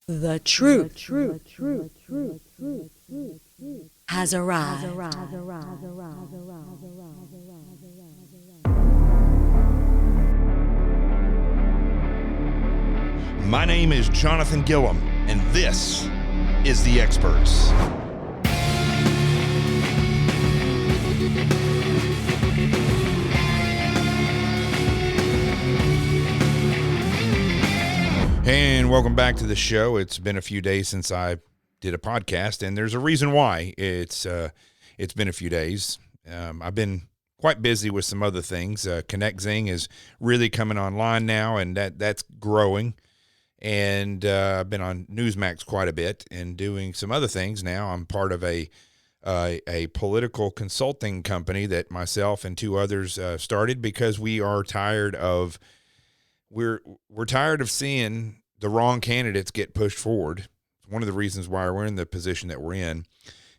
The truth has arrived. My name is Jonathan Gilliam, and this is The Experts. And welcome back to the show. It's been a few days since I did a podcast, and there's a reason why it's been a few days. I've been quite busy with some other things. ConnectZing is really coming online now, and that's growing. And I've been on Newsmax quite a bit and doing some other things now. I'm part of a political consulting company that myself and two others started because we are tired of we're tired of seeing the wrong candidates get pushed forward. It's one of the reasons why we're in the position that we're in,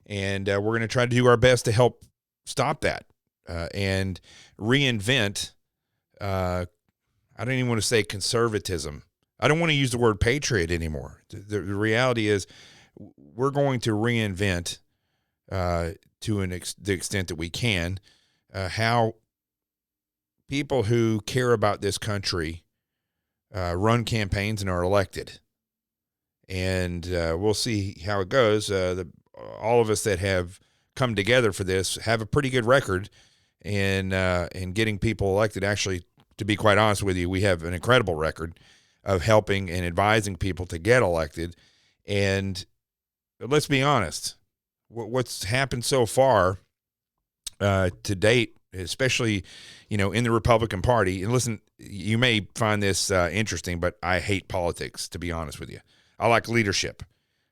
and we're going to try to do our best to help stop that and reinvent. I don't even want to say conservatism. I don't want to use the word patriot anymore. The reality is we're going to reinvent to the extent that we can how people who care about this country run campaigns and are elected. And we'll see how it goes. All of us that have come together for this have a pretty good record in getting people elected. Actually, to be quite honest with you, we have an incredible record of helping and advising people to get elected. And let's be honest, what's happened so far to date, especially, in the Republican Party, and listen, you may find this interesting, but I hate politics, to be honest with you. I like leadership.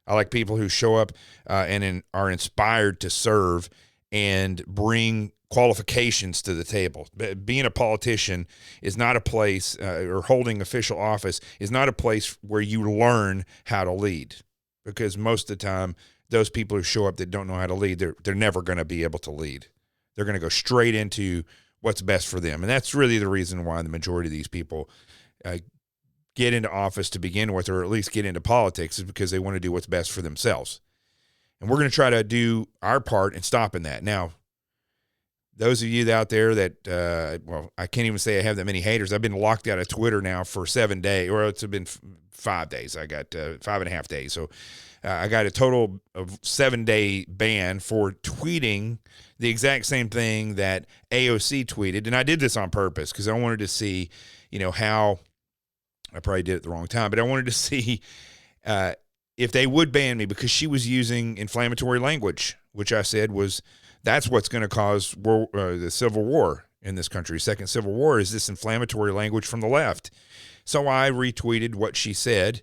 I like people who show up and are inspired to serve and bring qualifications to the table. Being a politician is not a place, or holding official office is not a place where you learn how to lead, because most of the time, those people who show up that don't know how to lead, they're never going to be able to lead. They're going to go straight into what's best for them. And that's really the reason why the majority of these people get into office to begin with, or at least get into politics, is because they want to do what's best for themselves. And we're going to try to do our part in stopping that. Now, those of you out there that, I can't even say I have that many haters. I've been locked out of Twitter now for 7 days, or it's been 5 days. I got 5.5 days. So I got a total of 7-day ban for tweeting the exact same thing that AOC tweeted. And I did this on purpose because I wanted to see, how I probably did it at the wrong time, but I wanted to see if they would ban me, because she was using inflammatory language, which I said that's what's going to cause the civil war in this country. Second civil war is this inflammatory language from the left. So I retweeted what she said,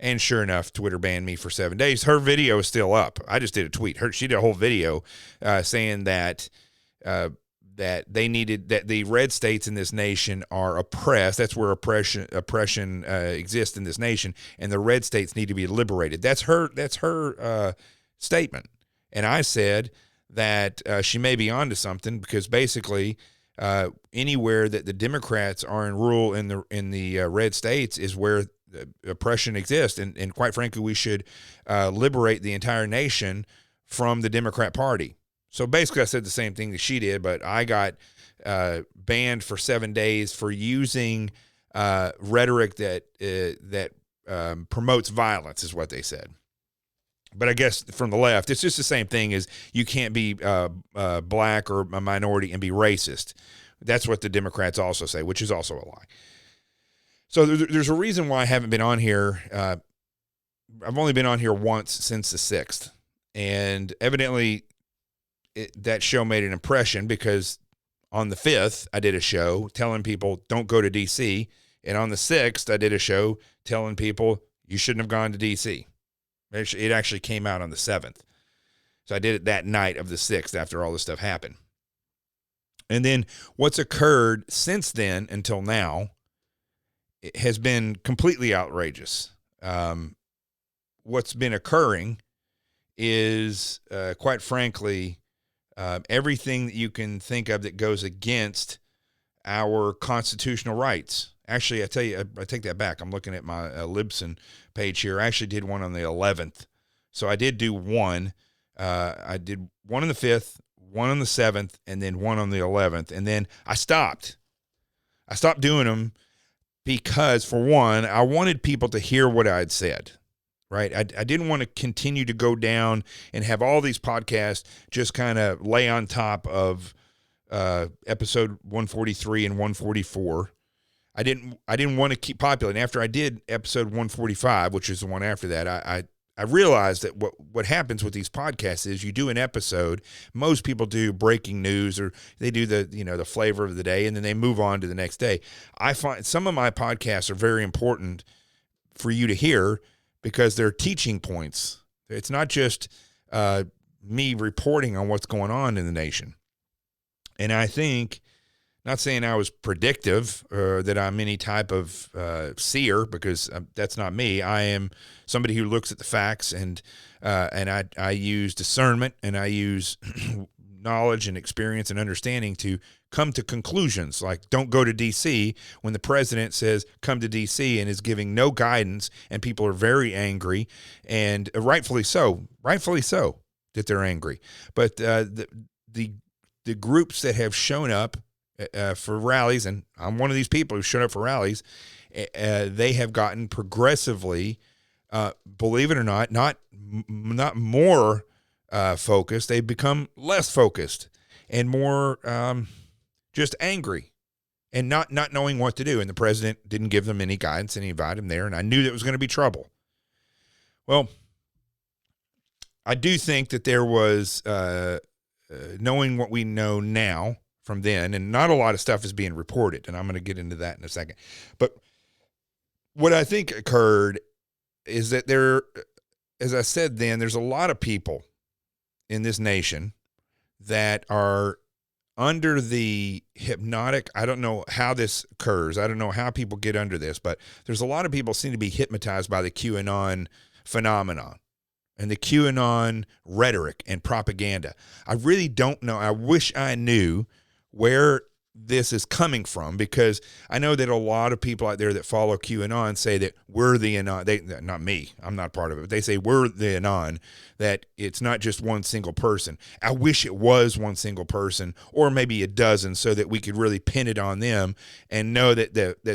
and sure enough, Twitter banned me for 7 days. Her video is still up. I just did a tweet. She did a whole video saying that that the red states in this nation are oppressed. That's where oppression exists in this nation, and the red states need to be liberated. That's her statement. And I said that she may be onto something, because basically anywhere that the Democrats are in rule in the red states is where oppression exists, and quite frankly, we should liberate the entire nation from the Democrat Party. So basically, I said the same thing that she did, but I got banned for 7 days for using rhetoric that promotes violence, is what they said. But I guess from the left, it's just the same thing as you can't be black or a minority and be racist. That's what the Democrats also say, which is also a lie. So there's a reason why I haven't been on here. I've only been on here once since the 6th. And evidently that show made an impression, because on the 5th, I did a show telling people don't go to D.C. And on the 6th, I did a show telling people you shouldn't have gone to D.C. It actually came out on the 7th. So I did it that night of the 6th after all this stuff happened. And then what's occurred since then until now has been completely outrageous. What's been occurring is, quite frankly, everything that you can think of that goes against our constitutional rights, Actually, I tell you, I take that back. I'm looking at my Libsyn page here. I actually did one on the 11th. So I did do one. I did one on the 5th, one on the 7th, and then one on the 11th. And then I stopped. I stopped doing them because, for one, I wanted people to hear what I had said, right? I didn't want to continue to go down and have all these podcasts just kind of lay on top of episode 143 and 144. I didn't want to keep populating. After I did episode 145, which is the one after that, I realized that what happens with these podcasts is you do an episode. Most people do breaking news, or they do the flavor of the day, and then they move on to the next day. I find some of my podcasts are very important for you to hear because they're teaching points. It's not just me reporting on what's going on in the nation. And I think, not saying I was predictive or that I'm any type of seer, because that's not me. I am somebody who looks at the facts, and I use discernment, and I use knowledge and experience and understanding to come to conclusions. Like, don't go to D.C. when the president says come to D.C. and is giving no guidance, and people are very angry, and rightfully so that they're angry. But the groups that have shown up for rallies, and I'm one of these people who showed up for rallies, they have gotten progressively, believe it or not more focused. They've become less focused and more just angry and not knowing what to do. And the president didn't give them any guidance, and he invited them there, and I knew that was going to be trouble. Well, I do think that there was, knowing what we know now from then, and not a lot of stuff is being reported, and I'm going to get into that in a second. But what I think occurred is that there, as I said then, there's a lot of people in this nation that are under the hypnotic. I don't know how this occurs. I don't know how people get under this, but there's a lot of people seem to be hypnotized by the QAnon phenomenon and the QAnon rhetoric and propaganda. I really don't know. I wish I knew where this is coming from, because I know that a lot of people out there that follow QAnon say that we're the Anon. Not me. I'm not part of it. But they say we're the Anon, that it's not just one single person. I wish it was one single person, or maybe a dozen, so that we could really pin it on them and know that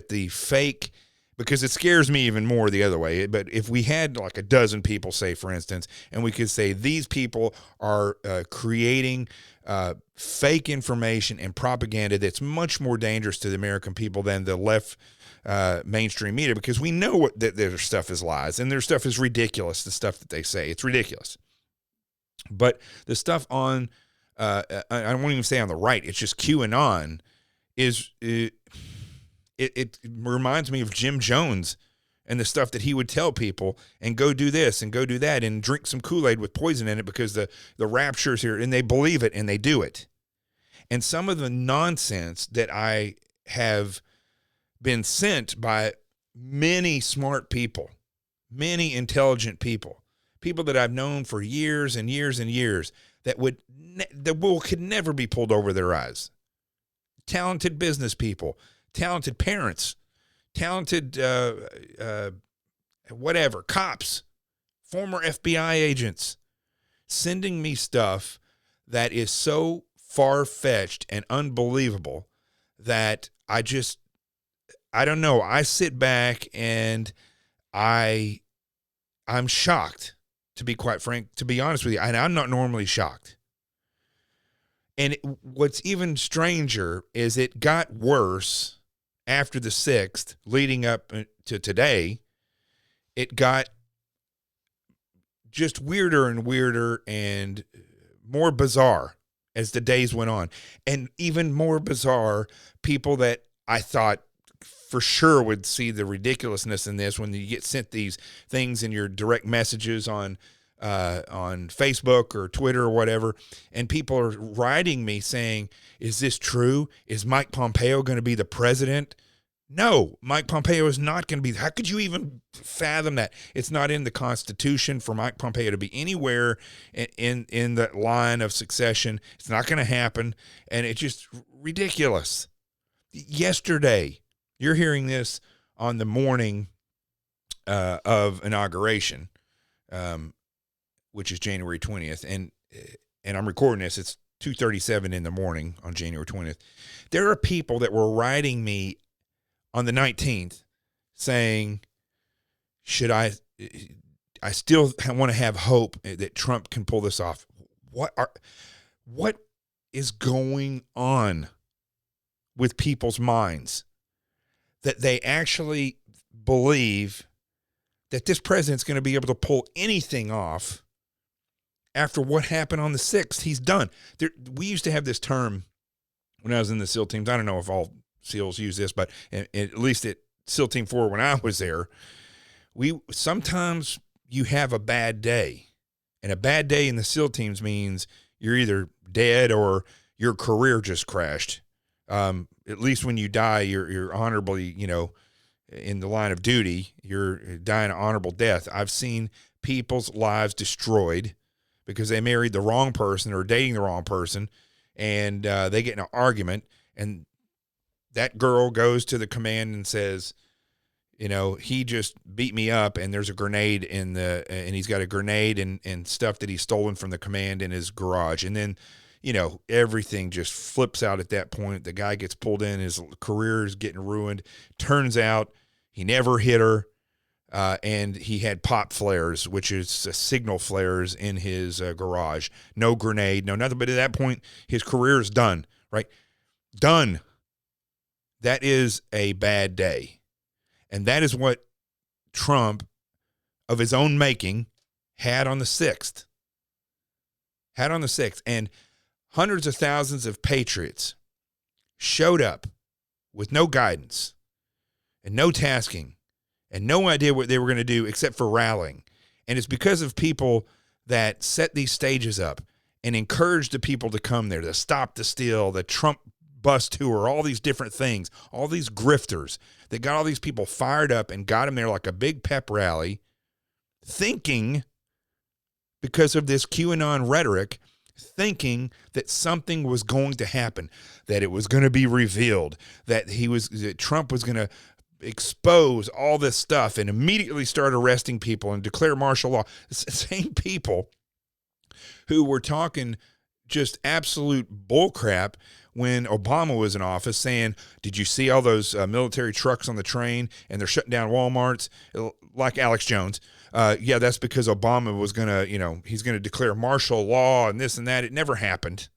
the fake, because it scares me even more the other way. But if we had like a dozen people, say, for instance, and we could say these people are creating fake information and propaganda that's much more dangerous to the American people than the left mainstream media, because we know that their stuff is lies, and their stuff is ridiculous. The stuff that they say, it's ridiculous. But the stuff on, I won't even say on the right, it's just QAnon, is it reminds me of Jim Jones and the stuff that he would tell people, and go do this and go do that and drink some Kool-Aid with poison in it because the rapture's here, and they believe it and they do it. And some of the nonsense that I have been sent by many smart people, many intelligent people that I've known for years and years and years, that could never be pulled over their eyes. Talented business people, talented parents, talented cops, former FBI agents, sending me stuff that is so far-fetched and unbelievable that I don't know. I sit back and I'm shocked, to be quite frank, to be honest with you. And I'm not normally shocked. And what's even stranger is it got worse after the 6th, leading up to today. It got just weirder and weirder and more bizarre as the days went on. And even more bizarre, people that I thought for sure would see the ridiculousness in this, when you get sent these things in your direct messages on Facebook or Twitter or whatever, and people are writing me saying, is this true? Is Mike Pompeo going to be the president? No, Mike Pompeo is not going to be. How could you even fathom that? It's not in the Constitution for Mike Pompeo to be anywhere in the line of succession. It's not going to happen, and it's just ridiculous. Yesterday, You're hearing this on the morning of inauguration, which is January 20th, and I'm recording this. It's 2:37 in the morning on January 20th. There are people that were writing me on the 19th saying, should I still want to have hope that Trump can pull this off. What is going on with people's minds that they actually believe that this president's going to be able to pull anything off after what happened on the 6th? He's done. We used to have this term when I was in the SEAL teams. I don't know if all SEALs use this, but at least at SEAL Team 4 when I was there, sometimes you have a bad day. And a bad day in the SEAL teams means you're either dead or your career just crashed. At least when you die, you're honorably, in the line of duty, you're dying an honorable death. I've seen people's lives destroyed because they married the wrong person or dating the wrong person, and they get in an argument, and that girl goes to the command and says, he just beat me up, and there's a grenade and he's got a grenade and stuff that he's stolen from the command in his garage. And then, everything just flips out at that point. The guy gets pulled in, his career is getting ruined. Turns out he never hit her, and he had pop flares, which is signal flares in his garage. No grenade, no nothing. But at that point, his career is done, right? Done. That is a bad day. And that is what Trump, of his own making, had on the 6th. And hundreds of thousands of patriots showed up with no guidance and no tasking and no idea what they were going to do except for rallying. And it's because of people that set these stages up and encouraged the people to come there, to stop the steal, the Trump bus tour, all these different things, all these grifters that got all these people fired up and got them there like a big pep rally, thinking, because of this QAnon rhetoric, thinking that something was going to happen, that it was going to be revealed, that Trump was going to expose all this stuff and immediately start arresting people and declare martial law. It's the same people who were talking just absolute bullcrap when Obama was in office, saying, did you see all those military trucks on the train and they're shutting down Walmarts, like Alex Jones? Yeah, that's because Obama was going to, he's going to declare martial law and this and that. It never happened.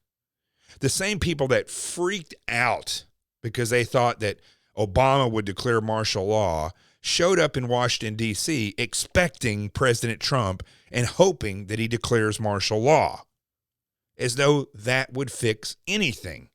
The same people that freaked out because they thought that Obama would declare martial law showed up in Washington, D.C., expecting President Trump and hoping that he declares martial law, as though that would fix anything.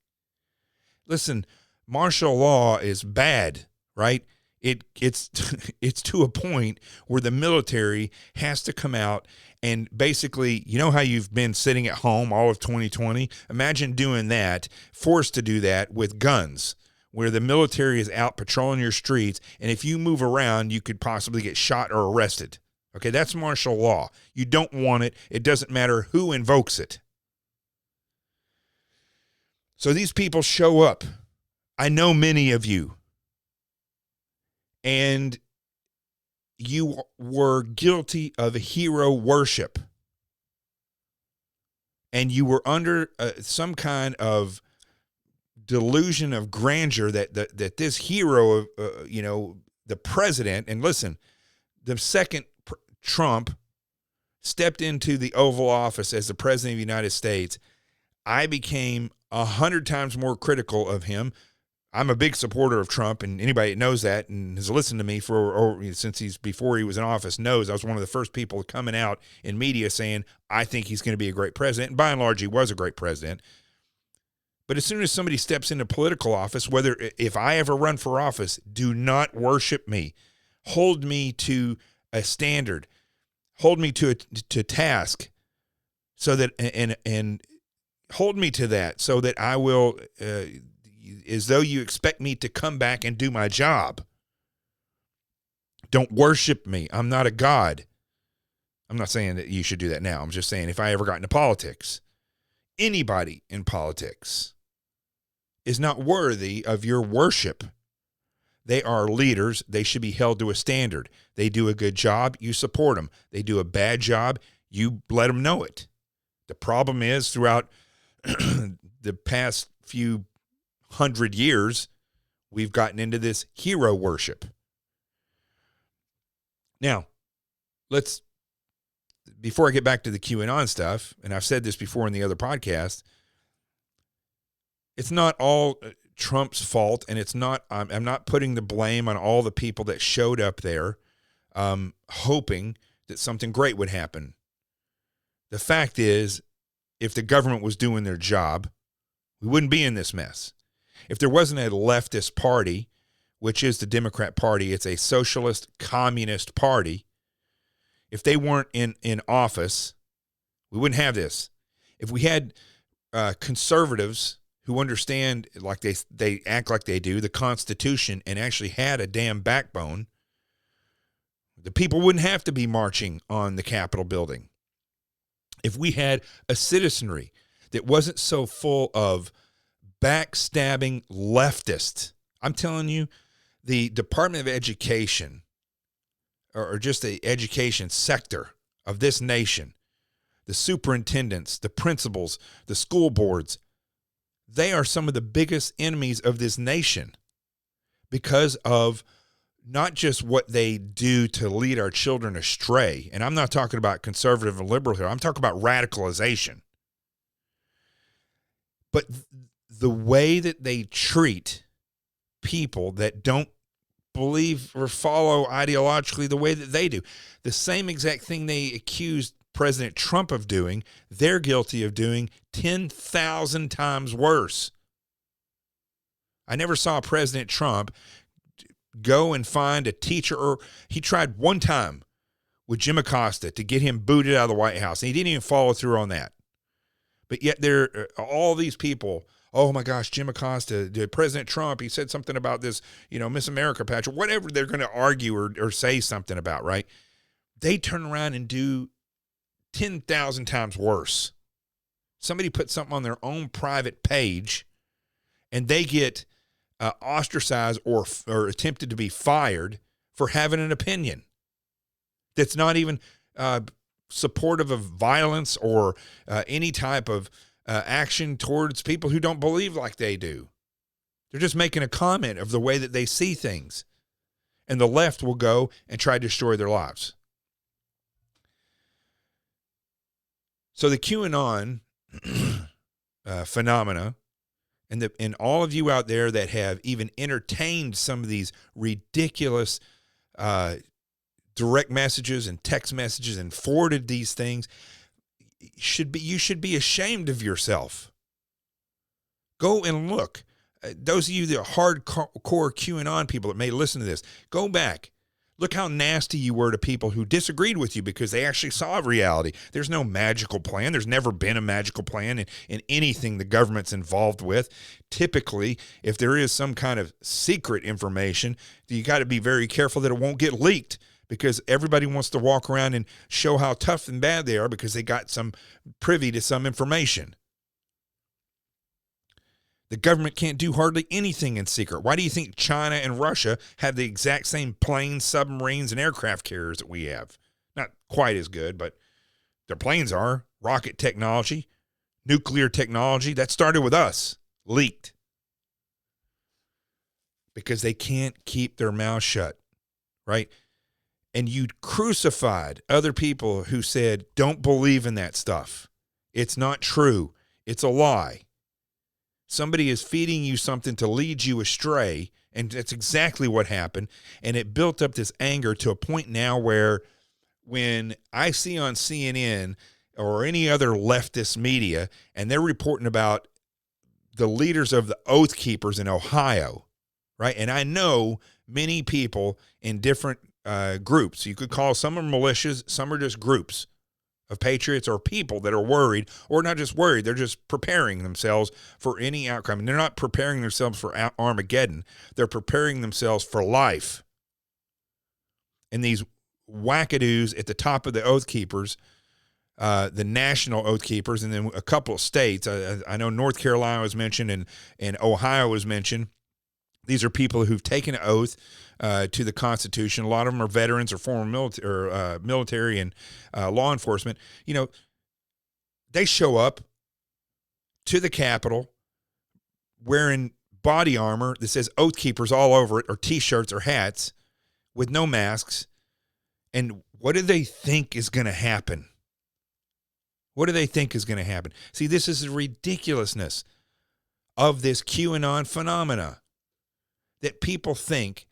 Listen, martial law is bad, right? It's to a point where the military has to come out and basically, how you've been sitting at home all of 2020? Imagine doing that, forced to do that with guns, where the military is out patrolling your streets, and if you move around, you could possibly get shot or arrested. Okay, that's martial law. You don't want it. It doesn't matter who invokes it. So these people show up. I know many of you. And you were guilty of hero worship. And you were under some kind of delusion of grandeur that this hero, the president, and listen, the second Trump stepped into the Oval Office as the president of the United States, I became 100 times more critical of him. I'm a big supporter of Trump, and anybody that knows that and has listened to me since before he was in office knows I was one of the first people coming out in media saying, I think he's going to be a great president. And by and large, he was a great president. But as soon as somebody steps into political office, if I ever run for office, do not worship me. Hold me to a standard. Hold me to task, so that and hold me to that, so that I will, as though you expect me to come back and do my job. Don't worship me. I'm not a god. I'm not saying that you should do that now. I'm just saying if I ever got into politics, anybody in politics is not worthy of your worship. They are leaders. They should be held to a standard. They do a good job, you support them. They do a bad job, you let them know it. The problem is throughout the past few 100 years, we've gotten into this hero worship. Now, before I get back to the QAnon stuff, and I've said this before in the other podcast, it's not all Trump's fault, and it's not. I'm not putting the blame on all the people that showed up there, hoping that something great would happen. The fact is, if the government was doing their job, we wouldn't be in this mess. If there wasn't a leftist party, which is the Democrat Party, it's a socialist communist party. If they weren't in office, we wouldn't have this. If we had conservatives who understand, like they act like they do, the Constitution, and actually had a damn backbone, the people wouldn't have to be marching on the Capitol building. If we had a citizenry that wasn't so full of backstabbing leftists, I'm telling you, the Department of Education, or just the education sector of this nation, the superintendents, the principals, the school boards, they are some of the biggest enemies of this nation because of not just what they do to lead our children astray. And I'm not talking about conservative and liberal here. I'm talking about radicalization. But the way that they treat people that don't believe or follow ideologically the way that they do, the same exact thing they accused President Trump of doing, they're guilty of doing 10,000 times worse. I never saw President Trump go and find a teacher, or he tried one time with Jim Acosta to get him booted out of the White House, and he didn't even follow through on that. But yet there are all these people, oh my gosh, Jim Acosta, President Trump, he said something about this, Miss America patch, or whatever they're going to argue or say something about, right? They turn around and do 10,000 times worse. Somebody put something on their own private page, and they get ostracized or attempted to be fired for having an opinion that's not even supportive of violence or any type of action towards people who don't believe like they do. They're just making a comment of the way that they see things. And the left will go and try to destroy their lives. So the QAnon phenomena, and all of you out there that have even entertained some of these ridiculous direct messages and text messages and forwarded these things, you should be ashamed of yourself. Go and look. Those of you that are hardcore QAnon people that may listen to this, go back. Look how nasty you were to people who disagreed with you because they actually saw reality. There's no magical plan. There's never been a magical plan in anything the government's involved with. Typically, if there is some kind of secret information, you got to be very careful that it won't get leaked, because everybody wants to walk around and show how tough and bad they are because they got some privy to some information. The government can't do hardly anything in secret. Why do you think China and Russia have the exact same planes, submarines, and aircraft carriers that we have? Not quite as good, but their planes are. Rocket technology, nuclear technology, that started with us, leaked. Because they can't keep their mouth shut, right? And you crucified other people who said, don't believe in that stuff. It's not true. It's a lie. Somebody is feeding you something to lead you astray, and that's exactly what happened. And it built up this anger to a point now where when I see on CNN or any other leftist media, and they're reporting about the leaders of the Oath Keepers in Ohio, right? And I know many people in different groups. You could call some are militias, some are just groups of patriots or people that are worried, or not just worried, they're just preparing themselves for any outcome. And they're not preparing themselves for Armageddon. They're preparing themselves for life. And these wackadoos at the top of the Oath Keepers, the national Oath Keepers, and then a couple of states, I know North Carolina was mentioned and Ohio was mentioned. These are people who've taken an oath to the Constitution. A lot of them are veterans or former military and law enforcement. You know, they show up to the Capitol wearing body armor that says Oath Keepers all over it, or T-shirts or hats, with no masks. And what do they think is going to happen? What do they think is going to happen? See, this is the ridiculousness of this QAnon phenomena that people think.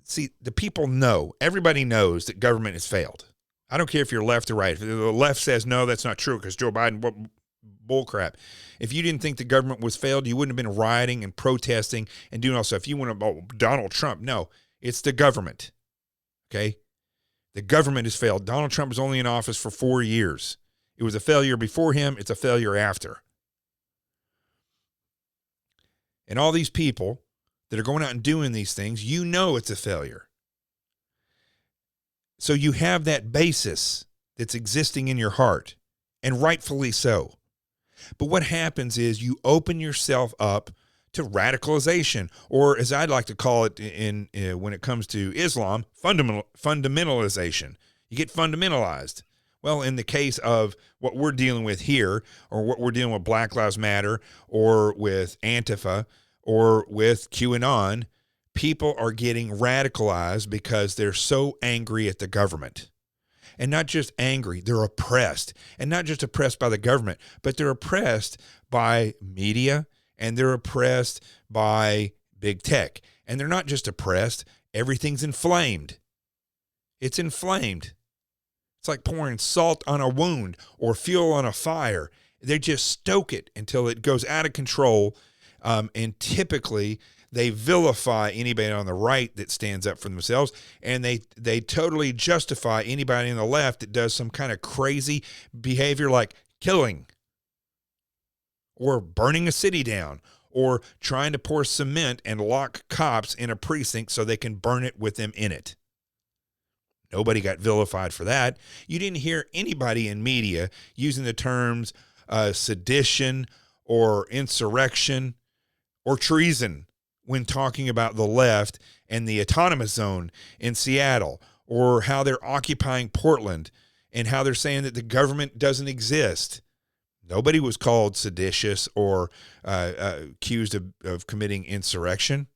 See, the people know, everybody knows that government has failed. I don't care if you're left or right. If the left says, no, that's not true because Joe Biden, bullcrap. If you didn't think the government was failed, you wouldn't have been rioting and protesting and doing all stuff. If you want to, Donald Trump, no, it's the government. Okay? The government has failed. Donald Trump was only in office for 4 years. It was a failure before him. It's a failure after. And all these people that are going out and doing these things, you know it's a failure. So you have that basis that's existing in your heart, and rightfully so. But what happens is you open yourself up to radicalization, or as I'd like to call it in when it comes to Islam, fundamentalization. You get fundamentalized. Well, in the case of what we're dealing with here, or what we're dealing with Black Lives Matter, or with Antifa, or with QAnon, people are getting radicalized because they're so angry at the government. And not just angry, they're oppressed. And not just oppressed by the government, but they're oppressed by media, and they're oppressed by big tech. And they're not just oppressed, everything's inflamed. It's inflamed. It's like pouring salt on a wound or fuel on a fire. They just stoke it until it goes out of control. And typically they vilify anybody on the right that stands up for themselves, and they totally justify anybody on the left that does some kind of crazy behavior like killing or burning a city down or trying to pour cement and lock cops in a precinct so they can burn it with them in it. Nobody got vilified for that. You didn't hear anybody in media using the terms sedition or insurrection or treason when talking about the left and the autonomous zone in Seattle, or how they're occupying Portland and how they're saying that the government doesn't exist. Nobody was called seditious or accused of committing insurrection.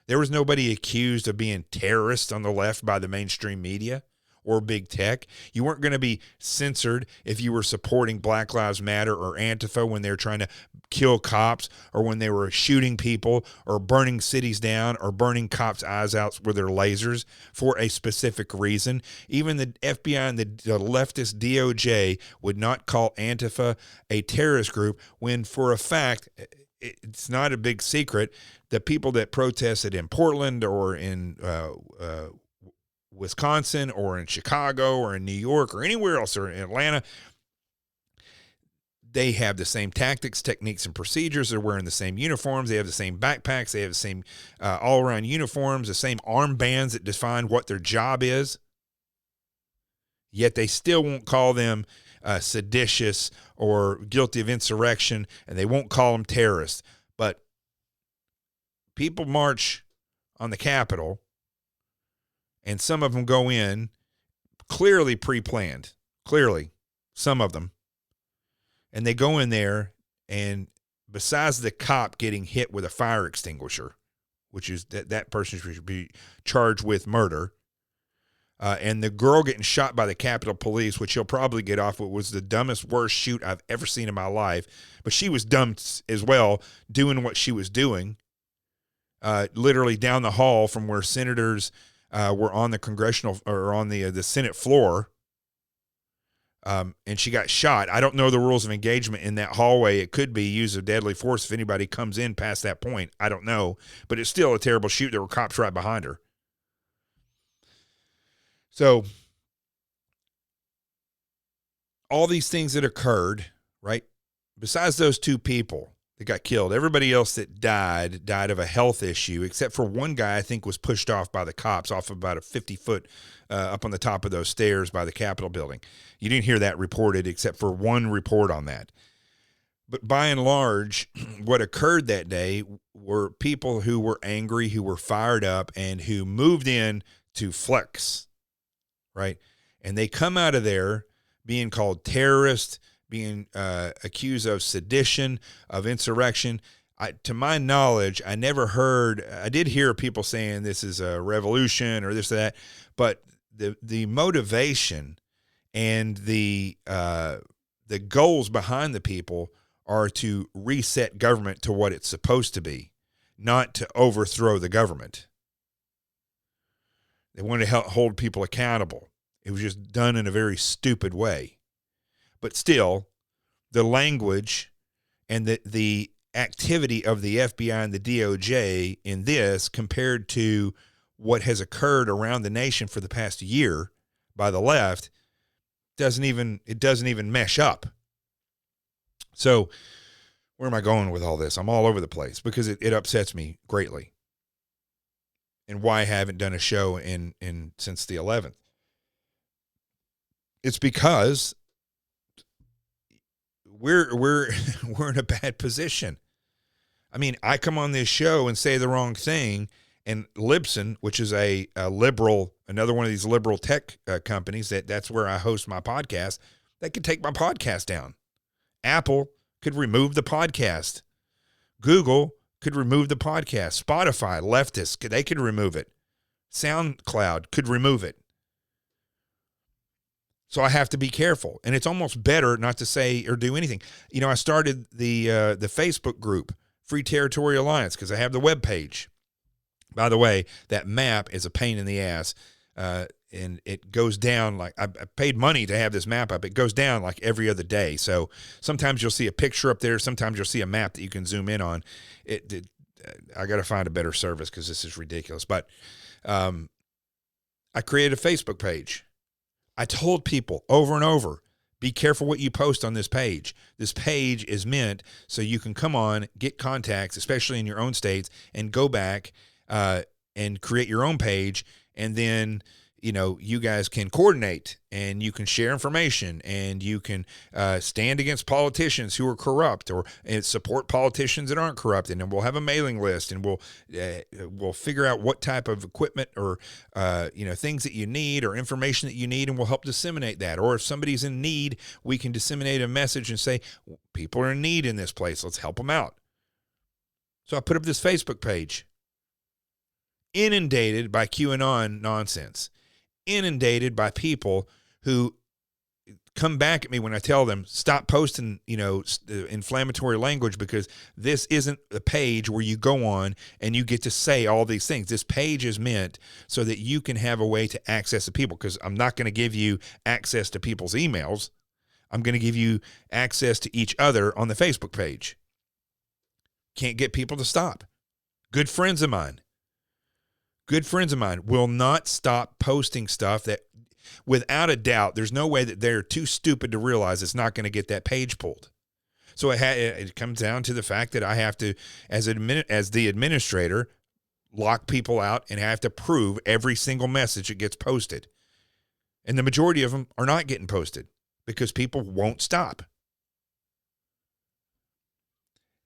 There was nobody accused of being terrorists on the left by the mainstream media or big tech. You weren't going to be censored if you were supporting Black Lives Matter or Antifa when they were trying to kill cops, or when they were shooting people or burning cities down or burning cops' eyes out with their lasers for a specific reason. Even the FBI and the leftist DOJ would not call Antifa a terrorist group when, for a fact, it's not a big secret, the people that protested in Portland or in Wisconsin or in Chicago or in New York or anywhere else, or in Atlanta, they have the same tactics, techniques, and procedures. They're wearing the same uniforms. They have the same backpacks. They have the same all-around uniforms, the same armbands that define what their job is. Yet they still won't call them seditious or guilty of insurrection, and they won't call them terrorists. But people march on the Capitol, and some of them go in clearly pre-planned, clearly, some of them. And they go in there, and besides the cop getting hit with a fire extinguisher, which is that person should be charged with murder, and the girl getting shot by the Capitol Police, which he'll probably get off, it was the dumbest, worst shoot I've ever seen in my life. But she was dumb as well, doing what she was doing, literally down the hall from where senators were on the congressional or on the Senate floor. And she got shot. I don't know the rules of engagement in that hallway. It could be use of deadly force if anybody comes in past that point. I don't know. But it's still a terrible shoot. There were cops right behind her. So all these things that occurred, right? Besides those two people that got killed, everybody else that died of a health issue, except for one guy I think was pushed off by the cops off about a 50-foot up on the top of those stairs by the Capitol building. You didn't hear that reported except for one report on that. But by and large, what occurred that day were people who were angry, who were fired up, and who moved in to flex, right? And they come out of there being called terrorists, being accused of sedition, of insurrection. To my knowledge, I did hear people saying this is a revolution or this or that, but the motivation and the goals behind the people are to reset government to what it's supposed to be, not to overthrow the government. They want to hold people accountable. It was just done in a very stupid way. But still, the language and the activity of the FBI and the DOJ in this compared to what has occurred around the nation for the past year by the left doesn't even mesh up. So where am I going with all this? I'm all over the place because it upsets me greatly. And why I haven't done a show in since the 11th. It's because we're in a bad position. I mean, I come on this show and say the wrong thing, and Libsyn, which is a liberal, another one of these liberal tech companies, that's where I host my podcast, they could take my podcast down. Apple could remove the podcast. Google could remove the podcast. Spotify, leftists, they could remove it. SoundCloud could remove it. So I have to be careful. And it's almost better not to say or do anything. You know, I started the Facebook group, Free Territory Alliance, because I have the webpage. By the way, that map is a pain in the ass. And it goes down like I paid money to have this map up. It goes down like every other day. So sometimes you'll see a picture up there. Sometimes you'll see a map that you can zoom in on. I got to find a better service because this is ridiculous. But I created a Facebook page. I told people over and over, be careful what you post on this page. This page is meant so you can come on, get contacts, especially in your own states, and go back and create your own page. And then, you know, you guys can coordinate and you can share information and you can stand against politicians who are corrupt or support politicians that aren't corrupt. And then we'll have a mailing list and we'll figure out what type of equipment or, things that you need or information that you need, and we'll help disseminate that. Or if somebody's in need, we can disseminate a message and say, people are in need in this place. Let's help them out. So I put up this Facebook page, inundated by QAnon nonsense. Inundated by people who come back at me when I tell them, stop posting, inflammatory language, because this isn't a page where you go on and you get to say all these things. This page is meant so that you can have a way to access the people, because I'm not going to give you access to people's emails. I'm going to give you access to each other on the Facebook page. Can't get people to stop. Good friends of mine will not stop posting stuff that, without a doubt, there's no way that they're too stupid to realize it's not going to get that page pulled. So it comes down to the fact that I have to, as the administrator, lock people out and have to prove every single message that gets posted. And the majority of them are not getting posted because people won't stop.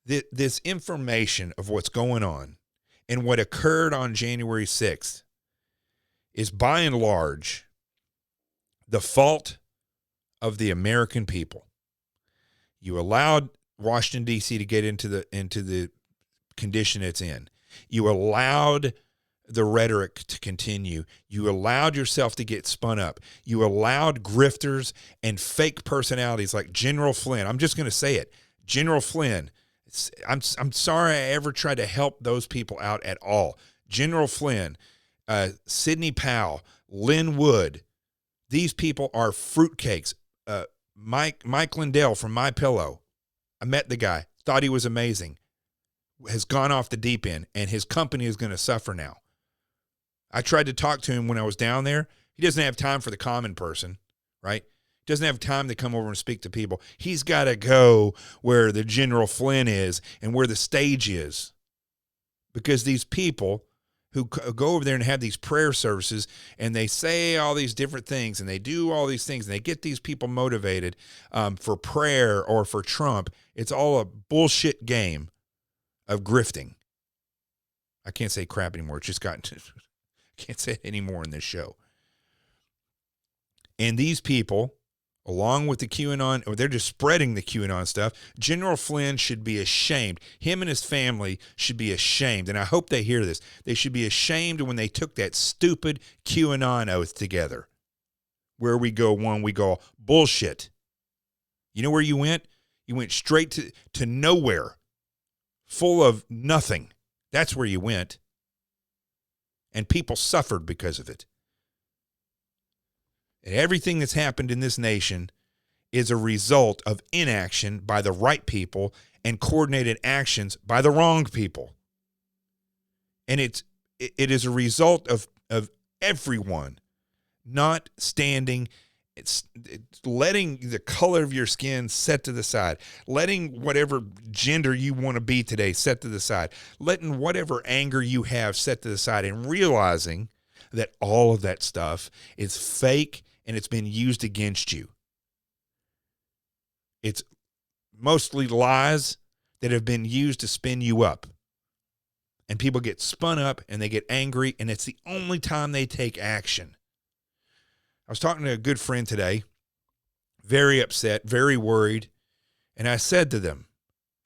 This information of what's going on and what occurred on January 6th is by and large the fault of the American people. You allowed Washington, D.C. to get into the condition it's in. You allowed the rhetoric to continue. You allowed yourself to get spun up. You allowed grifters and fake personalities like General Flynn. I'm just going to say it. General Flynn. I'm sorry I ever tried to help those people out at all. General Flynn, Sidney Powell, Lynn Wood, these people are fruitcakes. Mike Lindell from My Pillow, I met the guy, thought he was amazing, has gone off the deep end, and his company is going to suffer now. I tried to talk to him when I was down there. He doesn't have time for the common person, right? Doesn't have time to come over and speak to people. He's got to go where the General Flynn is and where the stage is, because these people who go over there and have these prayer services, and they say all these different things, and they do all these things, and they get these people motivated for prayer or for Trump. It's all a bullshit game of grifting. I can't say crap anymore. It's just gotten to, can't say it anymore in this show. And these people, along with the QAnon, or they're just spreading the QAnon stuff, General Flynn should be ashamed. Him and his family should be ashamed. And I hope they hear this. They should be ashamed when they took that stupid QAnon oath together. Where we go one, we go bullshit. You know where you went? You went straight to nowhere, full of nothing. That's where you went. And people suffered because of it. And everything that's happened in this nation is a result of inaction by the right people and coordinated actions by the wrong people. And it is a result of everyone not standing. It's letting the color of your skin set to the side, letting whatever gender you want to be today set to the side, letting whatever anger you have set to the side, and realizing that all of that stuff is fake and it's been used against you. It's mostly lies that have been used to spin you up. And people get spun up and they get angry, and it's the only time they take action. I was talking to a good friend today, very upset, very worried, and I said to them,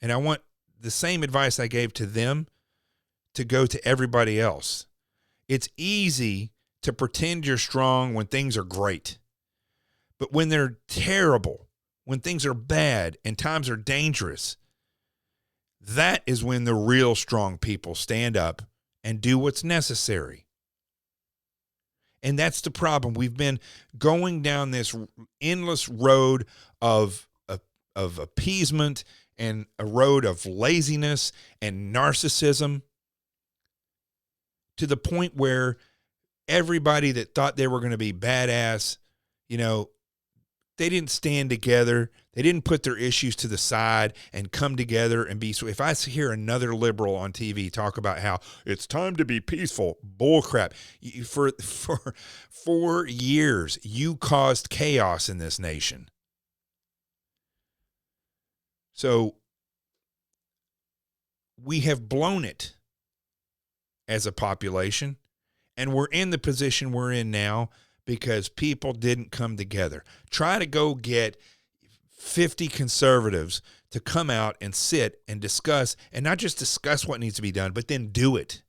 and I want the same advice I gave to them to go to everybody else. It's easy to pretend you're strong when things are great, but when they're terrible, when things are bad and times are dangerous, that is when the real strong people stand up and do what's necessary. And that's the problem. We've been going down this endless road of appeasement and a road of laziness and narcissism to the point where everybody that thought they were going to be badass, they didn't stand together. They didn't put their issues to the side and come together and be. So if I hear another liberal on TV talk about how it's time to be peaceful, bullcrap. For 4 years, you caused chaos in this nation. So we have blown it as a population, and we're in the position we're in now because people didn't come together. Try to go get 50 conservatives to come out and sit and discuss, and not just discuss what needs to be done, but then do it.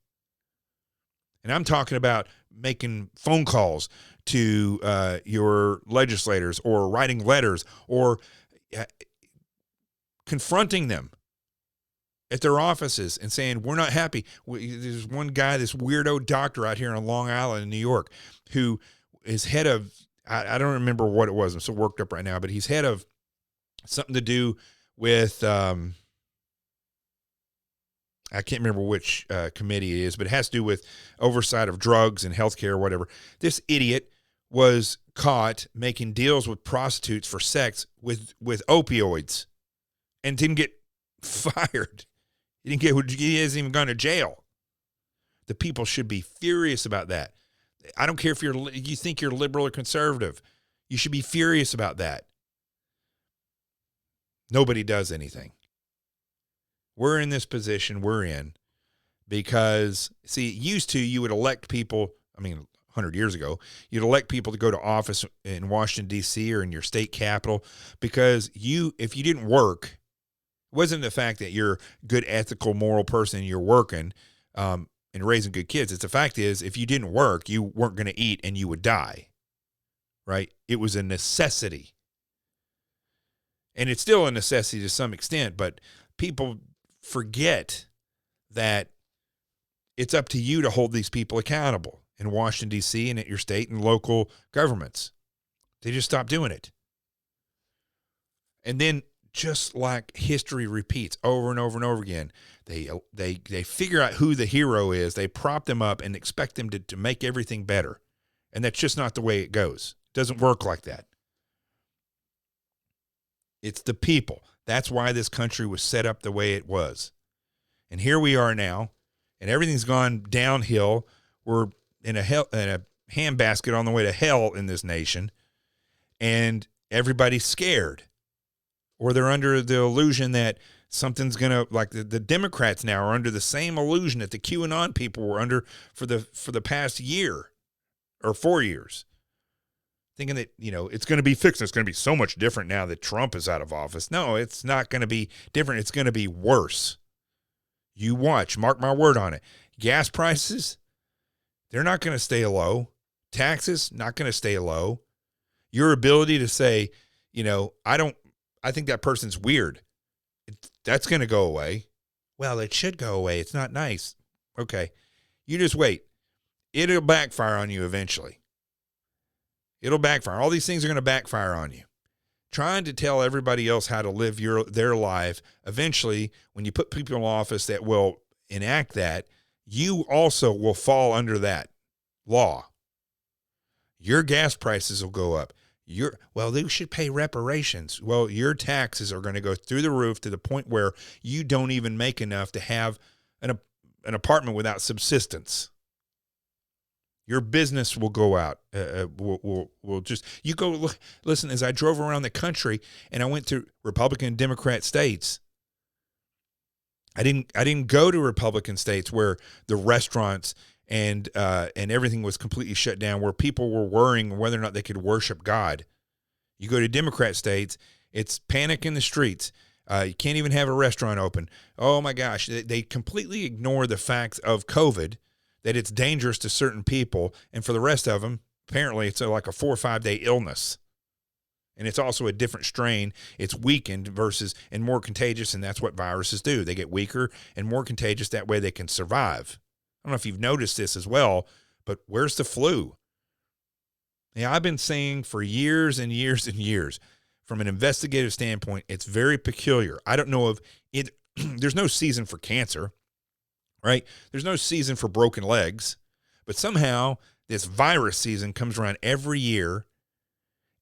And I'm talking about making phone calls to your legislators, or writing letters, or confronting them at their offices and saying, we're not happy. There's one guy, this weirdo doctor out here on Long Island in New York, who is head of, I don't remember what it was. I'm so worked up right now, but he's head of something to do with, I can't remember which committee it is, but it has to do with oversight of drugs and healthcare or whatever. This idiot was caught making deals with prostitutes for sex with opioids and didn't get fired. He hasn't even gone to jail. The people should be furious about that. I don't care if you think you're liberal or conservative. You should be furious about that. Nobody does anything. We're in this position we're in because, see, used to you would elect people, 100 years ago, you'd elect people to go to office in Washington, D.C. or in your state capital because if you didn't work, it wasn't the fact that you're a good, ethical, moral person and you're working and raising good kids. It's the fact is, if you didn't work, you weren't going to eat and you would die, right? It was a necessity. And it's still a necessity to some extent, but people forget that it's up to you to hold these people accountable in Washington, D.C. and at your state and local governments. They just stop doing it. And then, just like history repeats over and over and over again, they figure out who the hero is. They prop them up and expect them to make everything better. And that's just not the way it goes. It doesn't work like that. It's the people. That's why this country was set up the way it was. And here we are now, and everything's gone downhill. We're in a handbasket on the way to hell in this nation, and everybody's scared, or they're under the illusion that something's gonna, like the Democrats now are under the same illusion that the QAnon people were under for the past year or 4 years, thinking that, it's going to be fixed. It's going to be so much different now that Trump is out of office. No, it's not going to be different. It's going to be worse. You watch, mark my word on it. Gas prices, they're not going to stay low. Taxes, not going to stay low. Your ability to say, I think that person's weird, that's going to go away. Well, it should go away. It's not nice. Okay. You just wait. It'll backfire on you eventually. It'll backfire. All these things are going to backfire on you. Trying to tell everybody else how to live their life, eventually, when you put people in office that will enact that, you also will fall under that law. Your gas prices will go up. They should pay reparations. Well, your taxes are going to go through the roof to the point where you don't even make enough to have an apartment without subsistence. Your business will go out. Will just, you go look. Listen, as I drove around the country and I went to Republican and Democrat states, I didn't go to Republican states where the restaurants and everything was completely shut down, where people were worrying whether or not they could worship God. You go to Democrat states, it's panic in the streets. You can't even have a restaurant open. Oh my gosh, they completely ignore the facts of COVID, that it's dangerous to certain people, and for the rest of them, apparently it's like a 4 or 5 day illness. And it's also a different strain. It's weakened and more contagious, and that's what viruses do. They get weaker and more contagious. That way they can survive. I don't know if you've noticed this as well, but where's the flu? Yeah, I've been saying for years and years and years, from an investigative standpoint, it's very peculiar. I don't know if it. There's no season for cancer, right? There's no season for broken legs, but somehow this virus season comes around every year,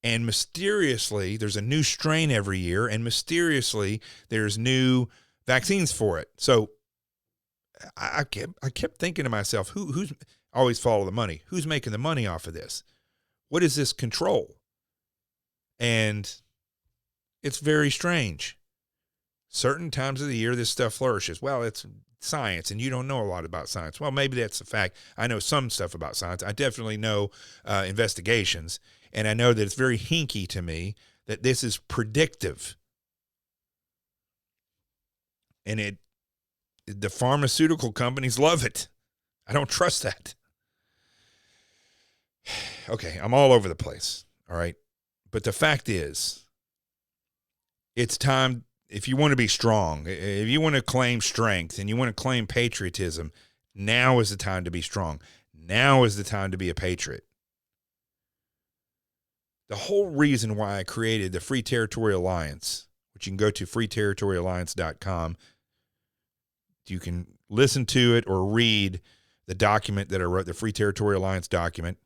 and mysteriously there's a new strain every year, and mysteriously there's new vaccines for it. So I kept thinking to myself, who's always follow the money? Who's making the money off of this? What is this control? And it's very strange. Certain times of the year, this stuff flourishes. Well, it's science, and you don't know a lot about science. Well, maybe that's the fact. I know some stuff about science. I definitely know investigations, and I know that it's very hinky to me that this is predictive. And the pharmaceutical companies love it. I don't trust that. Okay, I'm all over the place, all right? But the fact is, it's time, if you want to be strong, if you want to claim strength and you want to claim patriotism, now is the time to be strong. Now is the time to be a patriot. The whole reason why I created the Free Territory Alliance, which you can go to freeterritoryalliance.com, you can listen to it or read the document that I wrote, the Free Territory Alliance document.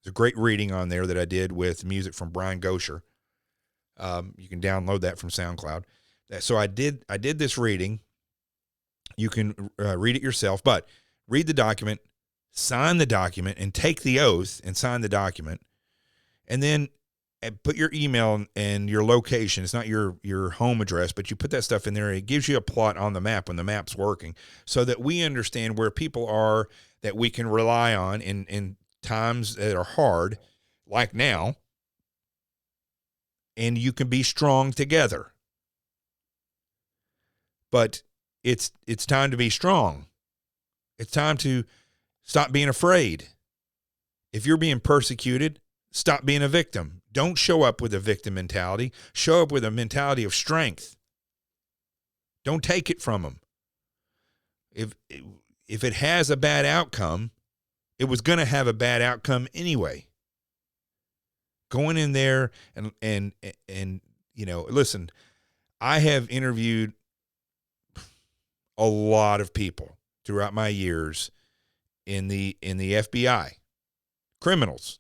There's a great reading on there that I did with music from Brian Gosher. You can download that from SoundCloud. So I did this reading. You can read it yourself, but read the document, sign the document, and take the oath and sign the document. And then put your email and your location. It's not your home address, but you put that stuff in there. It gives you a plot on the map when the map's working, so that we understand where people are that we can rely on in times that are hard, like now, and you can be strong together. But it's time to be strong. It's time to stop being afraid. If you're being persecuted, stop being a victim. Don't show up with a victim mentality. Show up with a mentality of strength. Don't take it from them. If it has a bad outcome, it was going to have a bad outcome anyway. Going in there and listen, I have interviewed a lot of people throughout my years in the FBI, criminals.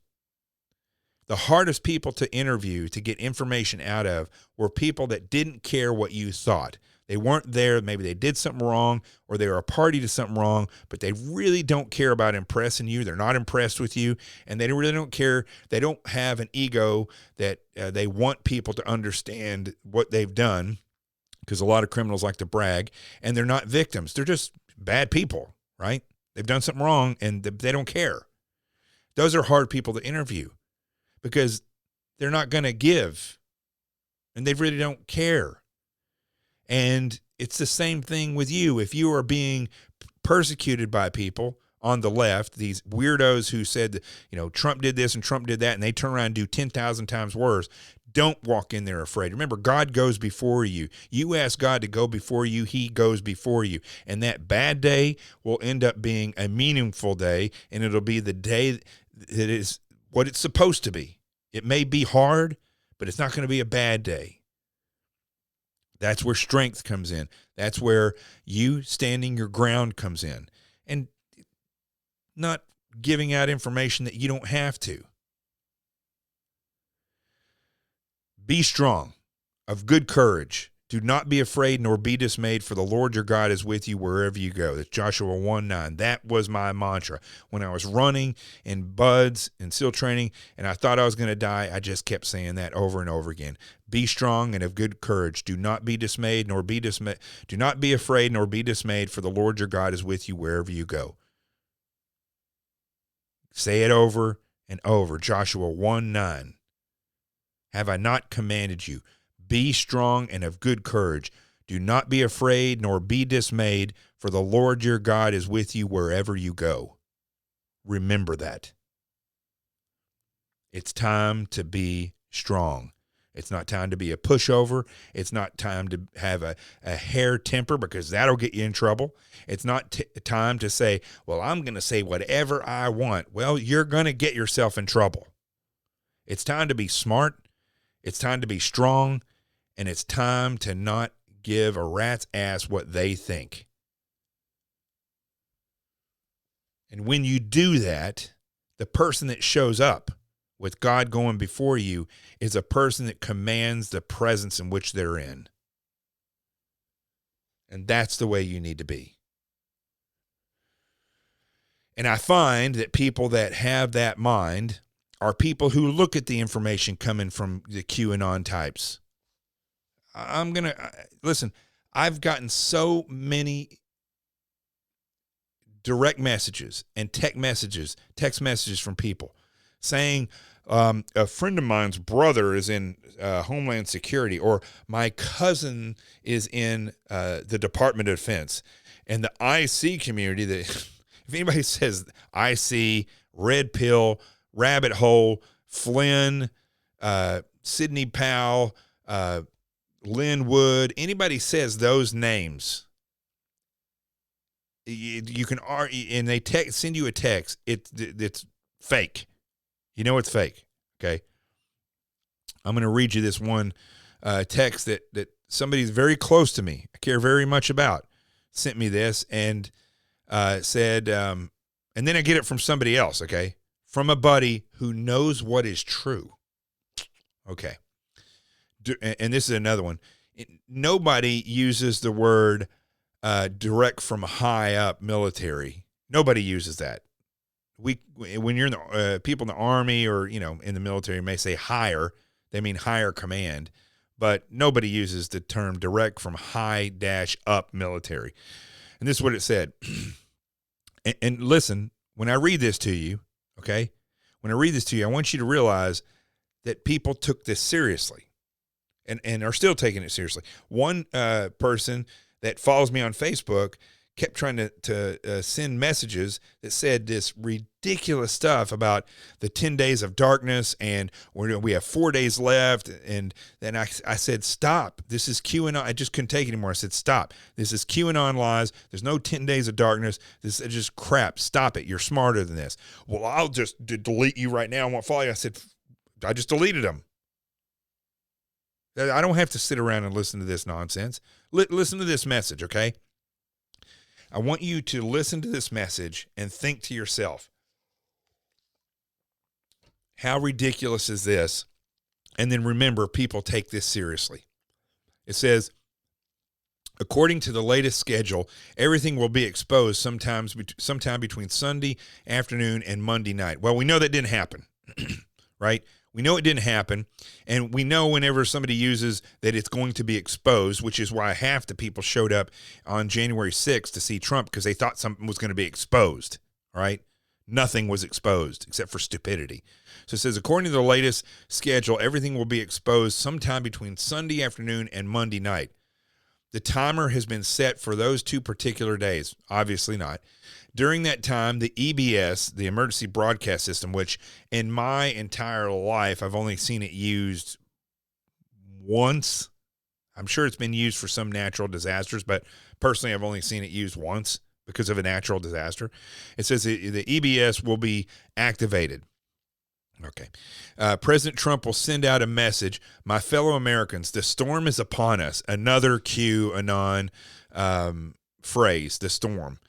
The hardest people to interview, to get information out of, were people that didn't care what you thought. They weren't there. Maybe they did something wrong, or they were a party to something wrong, but they really don't care about impressing you. They're not impressed with you, and they really don't care. They don't have an ego that they want people to understand what they've done, because a lot of criminals like to brag, and they're not victims. They're just bad people, right? They've done something wrong, and they don't care. Those are hard people to interview because they're not going to give, and they really don't care. And it's the same thing with you. If you are being persecuted by people on the left, these weirdos who said, Trump did this and Trump did that, and they turn around and do 10,000 times worse, don't walk in there afraid. Remember, God goes before you. You ask God to go before you, he goes before you. And that bad day will end up being a meaningful day, and it'll be the day that is what it's supposed to be. It may be hard, but it's not going to be a bad day. That's where strength comes in. That's where you standing your ground comes in. And not giving out information that you don't have to. Be strong, of good courage. Do not be afraid nor be dismayed, for the Lord your God is with you wherever you go. That's Joshua 1:9. That was my mantra. When I was running in buds and SEAL training and I thought I was going to die, I just kept saying that over and over again. Be strong and of good courage. Do not be dismayed nor be dismayed. Do not be afraid nor be dismayed, for the Lord your God is with you wherever you go. Say it over and over. Joshua 1:9. Have I not commanded you? Be strong and of good courage. Do not be afraid nor be dismayed, for the Lord your God is with you wherever you go. Remember that. It's time to be strong. It's not time to be a pushover. It's not time to have a hair temper, because that'll get you in trouble. It's not time to say, well, I'm going to say whatever I want. Well, you're going to get yourself in trouble. It's time to be smart. It's time to be strong. And it's time to not give a rat's ass what they think. And when you do that, the person that shows up with God going before you is a person that commands the presence in which they're in. And that's the way you need to be. And I find that people that have that mind are people who look at the information coming from the QAnon types. Listen, I've gotten so many direct messages and text messages from people saying, a friend of mine's brother is in Homeland Security, or my cousin is in the Department of Defense. And the IC community, that if anybody says IC, Red Pill, Rabbit Hole, Flynn, Sidney Powell, Lynn Wood, anybody says those names, you can argue, and they send you a text. It's fake. You know it's fake. Okay. I'm going to read you this one text that somebody's very close to me, I care very much about, sent me this and said, and then I get it from somebody else. Okay, from a buddy who knows what is true. Okay. And this is another one. Nobody uses the word direct from high up military. Nobody uses that. When you're in the people in the Army or in the military may say higher, they mean higher command, but nobody uses the term direct from high dash up military. And this is what it said. and listen, when I read this to you, okay, when I read this to you, I want you to realize that people took this seriously. And are still taking it seriously. One person that follows me on Facebook kept trying to send messages that said this ridiculous stuff about the 10 days of darkness, and we have 4 days left. And then I said, stop. This is QAnon. I just couldn't take it anymore. I said, stop. This is QAnon lies. There's no 10 days of darkness. This is just crap. Stop it. You're smarter than this. Well, I'll just delete you right now. I won't follow you. I said, I just deleted them. I don't have to sit around and listen to this nonsense. Listen to this message, okay? I want you to listen to this message and think to yourself, how ridiculous is this? And then remember, people take this seriously. It says, According to the latest schedule, everything will be exposed sometime between Sunday afternoon and Monday night. Well, we know that didn't happen, right? We know it didn't happen, and we know whenever somebody uses that it's going to be exposed, which is why half the people showed up on January 6th to see Trump because they thought something was going to be exposed, right? Nothing was exposed except for stupidity. So it says, according to the latest schedule, everything will be exposed sometime between Sunday afternoon and Monday night. The timer has been set for those two particular days. Obviously not. During that time, the EBS, the emergency broadcast system, which in my entire life, I've only seen it used once. I'm sure it's been used for some natural disasters, but personally, I've only seen it used once because of a natural disaster. It says the EBS will be activated. Okay. President Trump will send out a message. My fellow Americans, the storm is upon us. Another QAnon phrase, the storm.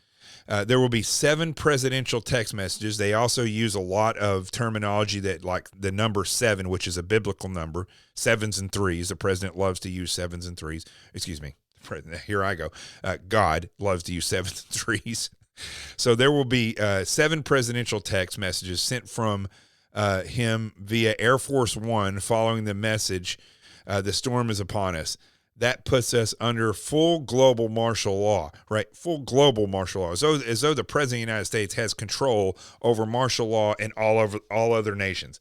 There will be 7 presidential text messages. They also use a lot of terminology that, like the number 7, which is a biblical number, 7s and 3s. The president loves to use 7s and 3s. Excuse me. Here I go. God loves to use 7s and 3s. So there will be 7 presidential text messages sent from him via Air Force One following the message, the storm is upon us. That puts us under full global martial law, right? Full global martial law. As though the president of the United States has control over martial law in all other nations.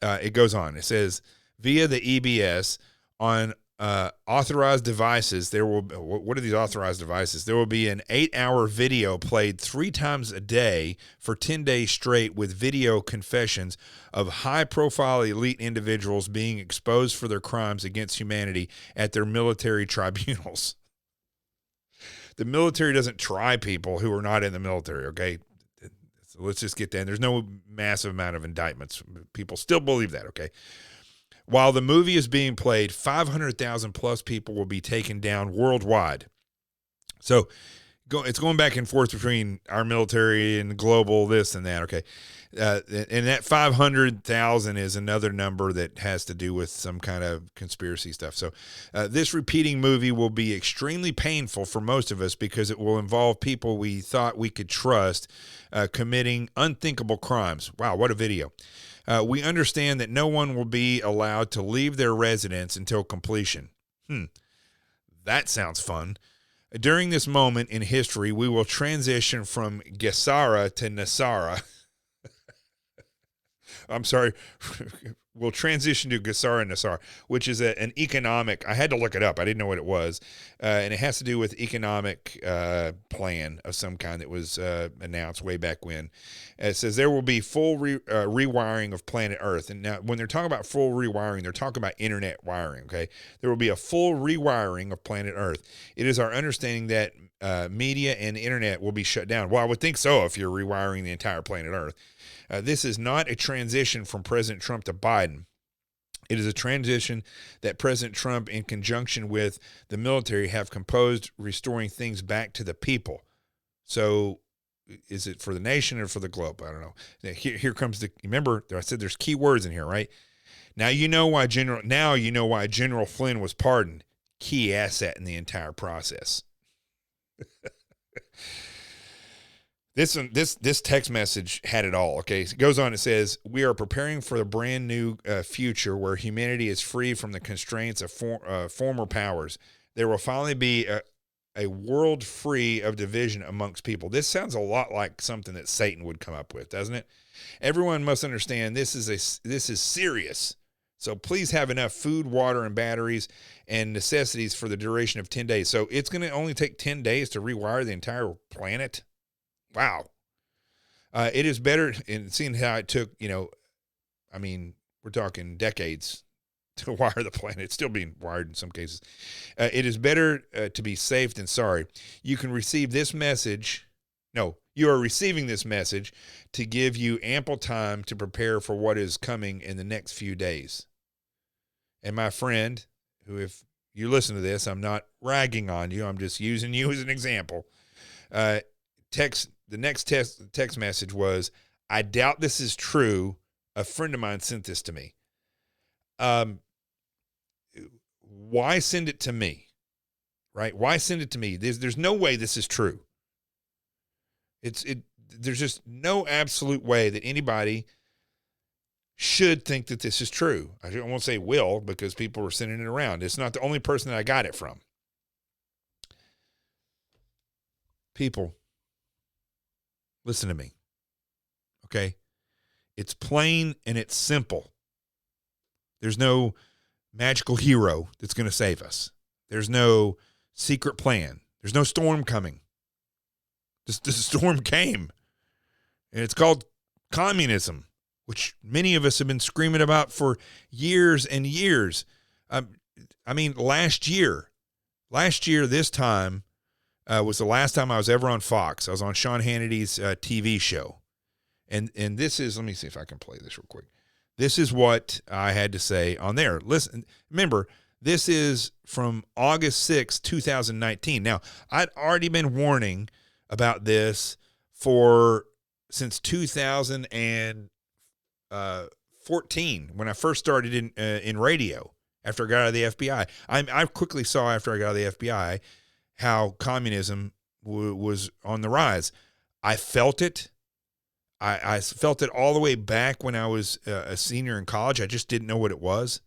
It goes on. It says, via the EBS on authorized devices, there will, what are these authorized devices? There will be an 8-hour video played 3 times a day for 10 days straight with video confessions of high-profile elite individuals being exposed for their crimes against humanity at their military tribunals. The military doesn't try people who are not in the military, okay? So let's just get that. There's no massive amount of indictments. People still believe that, okay? While the movie is being played, 500,000 plus people will be taken down worldwide. So it's going back and forth between our military and global this and that, okay? And that 500,000 is another number that has to do with some kind of conspiracy stuff. So this repeating movie will be extremely painful for most of us because it will involve people we thought we could trust committing unthinkable crimes. Wow, what a video. We understand that no one will be allowed to leave their residence until completion. That sounds fun. During this moment in history, we will transition from Gesara to Nasara. I'm sorry. We'll transition to Gesara and Nasara, which is an economic, I had to look it up. I didn't know what it was. And it has to do with economic plan of some kind that was announced way back when. It says there will be full rewiring of planet Earth. And now when they're talking about full rewiring, they're talking about internet wiring, okay? There will be a full rewiring of planet Earth. It is our understanding that media and internet will be shut down. Well, I would think so if you're rewiring the entire planet Earth. This is not a transition from President Trump to Biden. It is a transition that President Trump, in conjunction with the military, have composed, restoring things back to the people. So is it for the nation or for the globe? I don't know. Here comes remember, I said there's key words in here, right? Now you know why General Flynn was pardoned. Key asset in the entire process. This text message had it all, okay? It goes on, it says, we are preparing for a brand new future where humanity is free from the constraints of former powers. There will finally be a world free of division amongst people. This sounds a lot like something that Satan would come up with, doesn't it? Everyone must understand this is serious. So please have enough food, water, and batteries and necessities for the duration of 10 days. So it's going to only take 10 days to rewire the entire planet? Wow. It is better, in seeing how it took, we're talking decades to wire the planet. It's still being wired in some cases. It is better to be safe than sorry. You can receive this message. No, you are receiving this message to give you ample time to prepare for what is coming in the next few days. And my friend, who, if you listen to this, I'm not ragging on you. I'm just using you as an example. The next text message was, I doubt this is true. A friend of mine sent this to me. Why send it to me? right? Why send it to me? There's no way this is true. There's just no absolute way that anybody should think that this is true. I won't say will, because people were sending it around. It's not the only person that I got it from. People, listen to me, okay? It's plain and it's simple. There's no magical hero that's going to save us. There's no secret plan. There's no storm coming. The storm came, and it's called communism, which many of us have been screaming about for years and years. Last year, this time was the last time I was ever on Fox. I was on Sean Hannity's TV show. And this is, let me see if I can play this real quick. This is what I had to say on there. Listen, remember, this is from August 6th, 2019. Now, I'd already been warning about this since 2014, when I first started in radio after I got out of the FBI. I quickly saw after I got out of the FBI how communism was on the rise. I felt it. I felt it all the way back when I was a senior in college. I just didn't know what it was.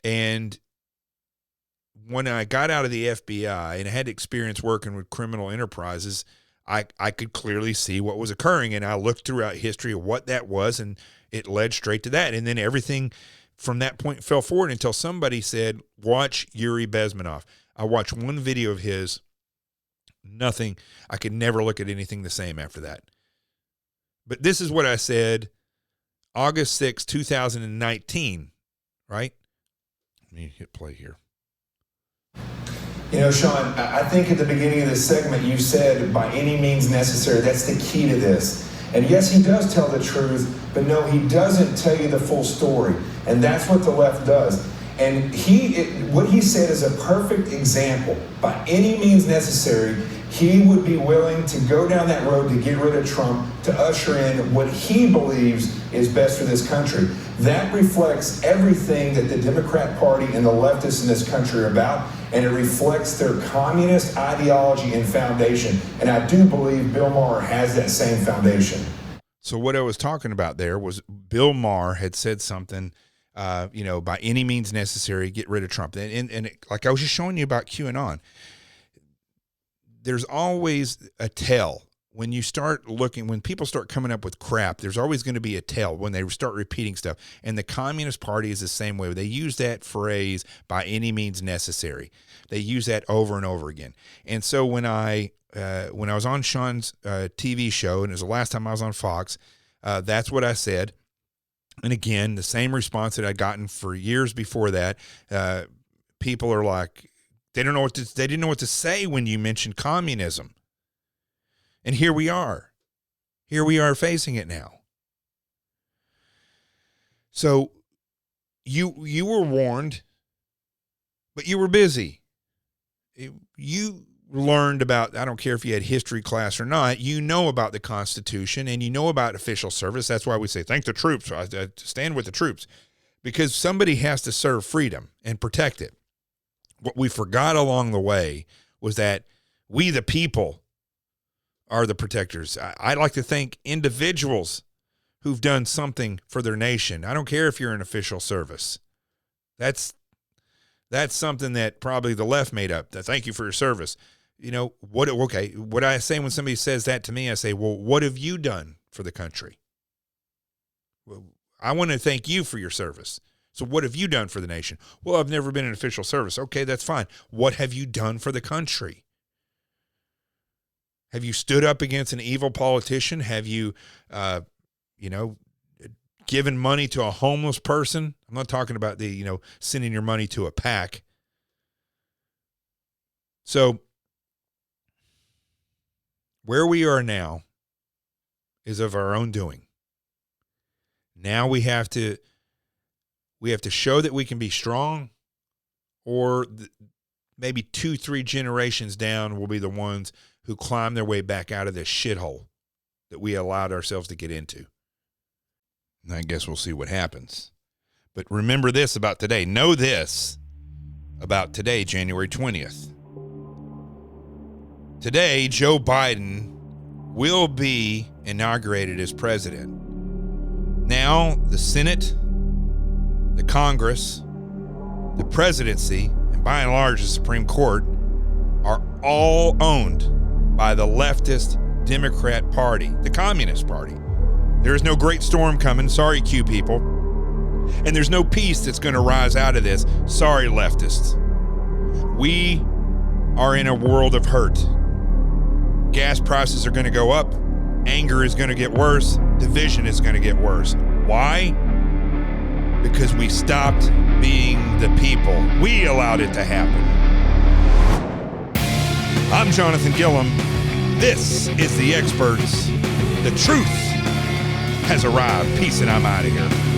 And when I got out of the FBI and I had experience working with criminal enterprises, I could clearly see what was occurring. And I looked throughout history of what that was, and it led straight to that. And then everything from that point fell forward until somebody said, watch Yuri Bezmenov. I watched one video of his. Nothing. I could never look at anything the same after that. But this is what I said August 6, 2019, right? Let me hit play here. You know, Sean, I think at the beginning of this segment you said, by any means necessary. That's the key to this. And yes, he does tell the truth, but no, he doesn't tell you the full story. And that's what the left does. And what he said is a perfect example. By any means necessary, he would be willing to go down that road to get rid of Trump, to usher in what he believes is best for this country. That reflects everything that the Democrat Party and the leftists in this country are about, and it reflects their communist ideology and foundation. And I do believe Bill Maher has that same foundation. So what I was talking about there was Bill Maher had said something, by any means necessary, get rid of Trump. And like I was just showing you about QAnon, there's always a tell. When you start looking, when people start coming up with crap, there's always going to be a tell when they start repeating stuff. And the Communist Party is the same way. They use that phrase, by any means necessary. They use that over and over again. And so when I was on Sean's TV show, and it was the last time I was on Fox, that's what I said. And again, the same response that I'd gotten for years before that. People are like, they didn't know what to say when you mentioned communism. And here we are. Here we are facing it now. So you were warned, but you were busy. You learned about, I don't care if you had history class or not, you know about the Constitution and you know about official service. That's why we say, thank the troops. I stand with the troops, because somebody has to serve freedom and protect it. What we forgot along the way was that we, the people, are the protectors. I like to thank individuals who've done something for their nation. I don't care if you're in official service. That's something that probably the left made up. Thank you for your service. What I say when somebody says that to me, I say, well, what have you done for the country? Well, I want to thank you for your service. So what have you done for the nation? Well, I've never been in official service. Okay, that's fine. What have you done for the country? Have you stood up against an evil politician? Have you, given money to a homeless person? I'm not talking about sending your money to a PAC. So where we are now is of our own doing. Now we have to show that we can be strong, or maybe 2-3 generations down will be the ones who climb their way back out of this shithole that we allowed ourselves to get into. And I guess we'll see what happens. But remember this about today. Know this about today, January 20th. Today, Joe Biden will be inaugurated as president. Now, the Senate, the Congress, the presidency, and by and large, the Supreme Court are all owned by the leftist Democrat Party, the Communist Party. There is no great storm coming. Sorry, Q people. And there's no peace that's going to rise out of this. Sorry, leftists. We are in a world of hurt. Gas prices are going to go up. Anger is going to get worse. Division is going to get worse. Why? Because we stopped being the people. We allowed it to happen. I'm Jonathan Gilliam. This is The Experts. The truth has arrived. Peace, and I'm out of here.